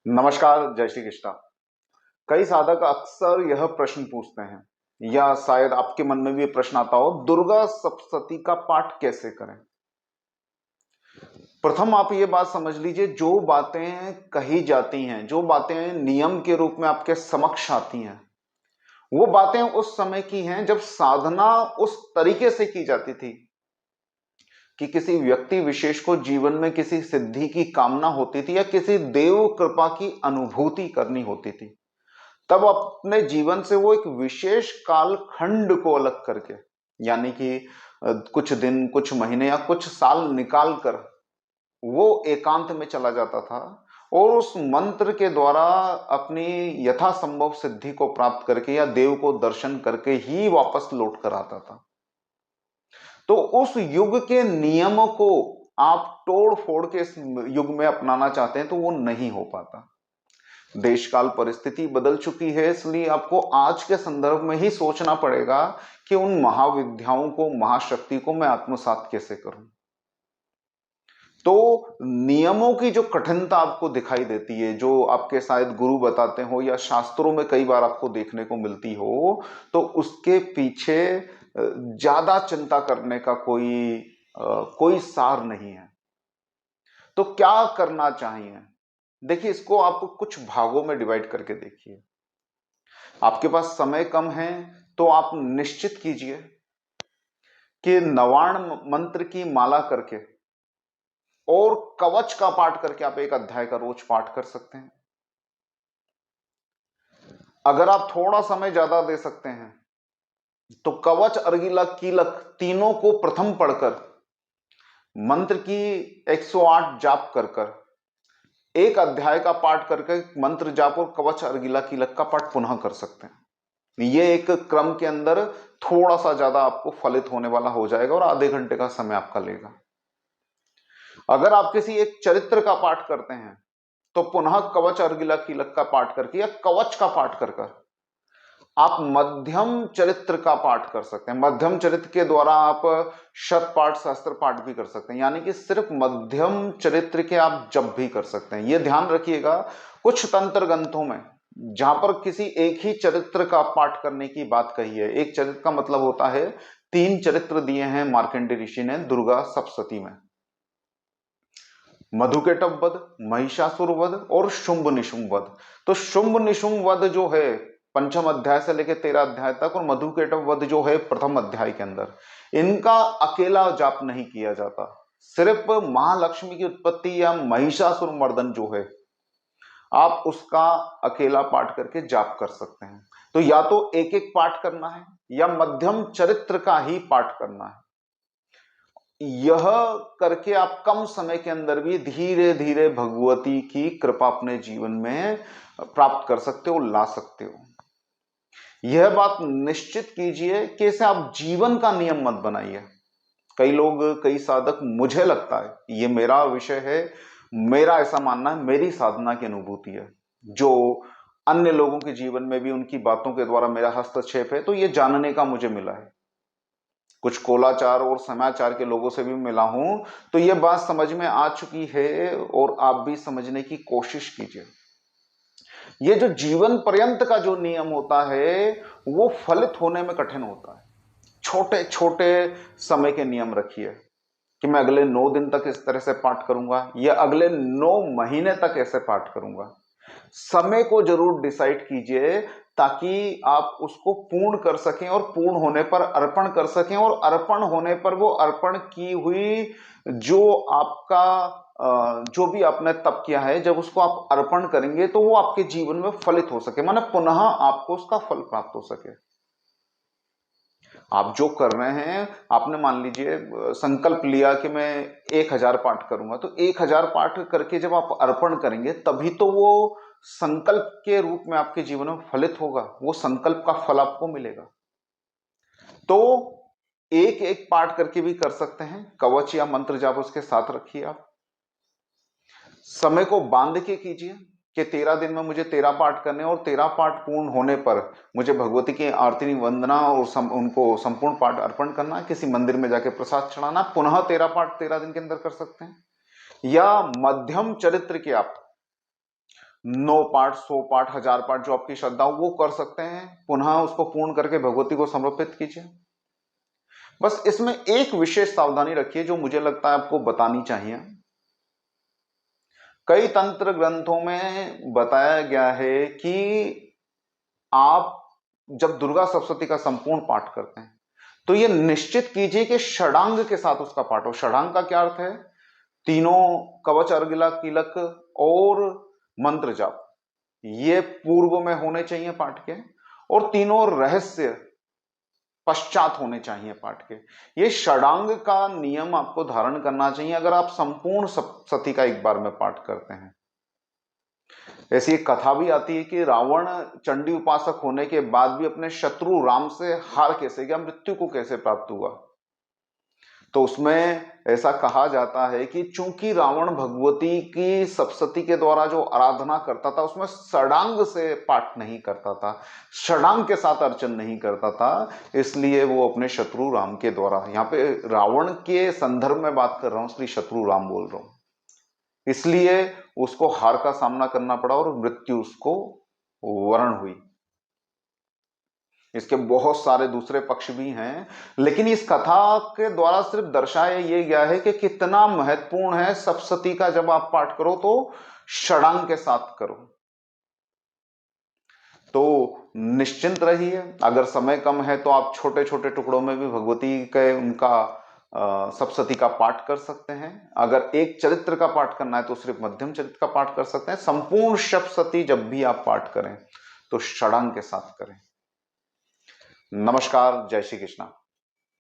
नमस्कार, जय श्री कृष्णा। कई साधक अक्सर यह प्रश्न पूछते हैं या शायद आपके मन में भी ये प्रश्न आता हो, दुर्गा सप्तशती का पाठ कैसे करें। प्रथम आप ये बात समझ लीजिए, जो बातें कही जाती हैं, जो बातें नियम के रूप में आपके समक्ष आती हैं, वो बातें उस समय की हैं जब साधना उस तरीके से की जाती थी कि किसी व्यक्ति विशेष को जीवन में किसी सिद्धि की कामना होती थी या किसी देव कृपा की अनुभूति करनी होती थी। तब अपने जीवन से वो एक विशेष कालखंड को अलग करके, यानी कि कुछ दिन, कुछ महीने या कुछ साल निकाल कर वो एकांत में चला जाता था और उस मंत्र के द्वारा अपनी यथासंभव सिद्धि को प्राप्त करके या देव को दर्शन करके ही वापस लौट कर आता था। तो उस युग के नियमों को आप तोड़ फोड़ के इस युग में अपनाना चाहते हैं तो वो नहीं हो पाता। देश काल परिस्थिति बदल चुकी है, इसलिए आपको आज के संदर्भ में ही सोचना पड़ेगा कि उन महाविद्याओं को, महाशक्ति को मैं आत्मसात कैसे करूं। तो नियमों की जो कठिनता आपको दिखाई देती है, जो आपके शायद गुरु बताते हो या शास्त्रों में कई बार आपको देखने को मिलती हो, तो उसके पीछे ज्यादा चिंता करने का कोई सार नहीं है। तो क्या करना चाहिए? देखिए, इसको आप कुछ भागों में डिवाइड करके देखिए। आपके पास समय कम है तो आप निश्चित कीजिए कि नवार्ण मंत्र की माला करके और कवच का पाठ करके आप एक अध्याय का रोज पाठ कर सकते हैं। अगर आप थोड़ा समय ज्यादा दे सकते हैं तो कवच, अर्गिला, कीलक तीनों को प्रथम पढ़कर मंत्र की 108 जाप कर कर एक अध्याय का पाठ करके मंत्र जाप और कवच, अर्गिला, कीलक का पाठ पुनः कर सकते हैं। ये एक क्रम के अंदर थोड़ा सा ज्यादा आपको फलित होने वाला हो जाएगा और आधे घंटे का समय आपका लेगा। अगर आप किसी एक चरित्र का पाठ करते हैं तो पुनः कवच, अर्गिला, कीलक का पाठ करके या कवच का पाठ कर कर आप मध्यम चरित्र का पाठ कर सकते हैं। मध्यम चरित्र के द्वारा आप शत पाठ, सहस्त्र पाठ भी कर सकते हैं, यानी कि सिर्फ मध्यम चरित्र के आप जप भी कर सकते हैं। यह ध्यान रखिएगा, कुछ तंत्र ग्रंथों में जहां पर किसी एक ही चरित्र का पाठ करने की बात कही है, एक चरित्र का मतलब होता है 3 चरित्र दिए हैं मार्कंडेय ऋषि ने दुर्गा सप्तशती में, मधुकेटव वध, महिषासुर वध और शुंभ निशुंभ वध। तो शुंभ निशुंभ वध जो है पंचम अध्याय से लेकर 13 अध्याय तक, और मधुकेटव वध जो है प्रथम अध्याय के अंदर, इनका अकेला जाप नहीं किया जाता। सिर्फ महालक्ष्मी की उत्पत्ति या महिषासुर मर्दन जो है, आप उसका अकेला पाठ करके जाप कर सकते हैं। तो या तो एक एक पाठ करना है या मध्यम चरित्र का ही पाठ करना है। यह करके आप कम समय के अंदर भी धीरे धीरे भगवती की कृपा अपने जीवन में प्राप्त कर सकते हो, ला सकते हो। यह बात निश्चित कीजिए कि इसे आप जीवन का नियम मत बनाइए। कई लोग, कई साधक, मुझे लगता है, ये मेरा विषय है, मेरा ऐसा मानना है, मेरी साधना की अनुभूति है, जो अन्य लोगों के जीवन में भी उनकी बातों के द्वारा मेरा हस्तक्षेप है, तो ये जानने का मुझे मिला है। कुछ कोलाचार और समाचार के लोगों से भी मिला हूं, तो यह बात समझ में आ चुकी है और आप भी समझने की कोशिश कीजिए। ये जो जीवन पर्यंत का जो नियम होता है वो फलित होने में कठिन होता है। छोटे छोटे समय के नियम रखिए कि मैं अगले 9 दिन तक इस तरह से पाठ करूंगा या अगले 9 महीने तक ऐसे पाठ करूंगा। समय को जरूर डिसाइड कीजिए ताकि आप उसको पूर्ण कर सकें और पूर्ण होने पर अर्पण कर सकें, और अर्पण होने पर वो अर्पण की हुई जो आपका जो भी आपने तप किया है, जब उसको आप अर्पण करेंगे तो वो आपके जीवन में फलित हो सके, माने पुनः आपको उसका फल प्राप्त हो सके। आप जो कर रहे हैं, आपने मान लीजिए संकल्प लिया कि मैं 1000 पाठ करूंगा, तो 1000 पाठ करके जब आप अर्पण करेंगे तभी तो वो संकल्प के रूप में आपके जीवन में फलित होगा, वो संकल्प का फल आपको मिलेगा। तो एक एक पाठ करके भी कर सकते हैं, कवच या मंत्र जाप उसके साथ रखिए। आप समय को बांध के कीजिए कि 13 दिन में मुझे 13 पाठ करने, और 13 पाठ पूर्ण होने पर मुझे भगवती की आरती, वंदना और उनको संपूर्ण पाठ अर्पण करना, किसी मंदिर में जाके प्रसाद चढ़ाना, पुनः 13 पाठ 13 दिन के अंदर कर सकते हैं। या मध्यम चरित्र के आप 9 पाठ, 100 पाठ, 1000 पाठ जो आपकी श्रद्धा हो वो कर सकते हैं। पुनः उसको पूर्ण करके भगवती को समर्पित कीजिए। बस इसमें एक विशेष सावधानी रखिए जो मुझे लगता है आपको बतानी चाहिए। कई तंत्र ग्रंथों में बताया गया है कि आप जब दुर्गा सप्तशती का संपूर्ण पाठ करते हैं तो यह निश्चित कीजिए कि षडांग के साथ उसका पाठ हो। षडांग का क्या अर्थ है? तीनों कवच, अर्गिला, कीलक और मंत्र जाप ये पूर्व में होने चाहिए पाठ के, और तीनों रहस्य पश्चात होने चाहिए पाठ के। ये षडांग का नियम आपको धारण करना चाहिए अगर आप संपूर्ण सप्तशती का एक बार में पाठ करते हैं। ऐसी एक कथा भी आती है कि रावण चंडी उपासक होने के बाद भी अपने शत्रु राम से हार कैसे गया, मृत्यु को कैसे प्राप्त हुआ। तो उसमें ऐसा कहा जाता है कि चूंकि रावण भगवती की सप्तशती के द्वारा जो आराधना करता था उसमें षडांग से पाठ नहीं करता था, षडांग के साथ अर्चन नहीं करता था, इसलिए वो अपने शत्रु राम के द्वारा, यहाँ पे रावण के संदर्भ में बात कर रहा हूं इसलिए शत्रु राम बोल रहा हूं, इसलिए उसको हार का सामना करना पड़ा और मृत्यु उसको वरण हुई। इसके बहुत सारे दूसरे पक्ष भी हैं, लेकिन इस कथा के द्वारा सिर्फ दर्शाया ये गया है कि कितना महत्वपूर्ण है सप्तशती का जब आप पाठ करो तो षडांग के साथ करो। तो निश्चिंत रहिए, अगर समय कम है तो आप छोटे छोटे टुकड़ों में भी भगवती के उनका सप्तशती का पाठ कर सकते हैं। अगर एक चरित्र का पाठ करना है तो सिर्फ मध्यम चरित्र का पाठ कर सकते हैं। संपूर्ण सप्तशती जब भी आप पाठ करें तो षडांग के साथ करें। नमस्कार, जय श्री कृष्णा।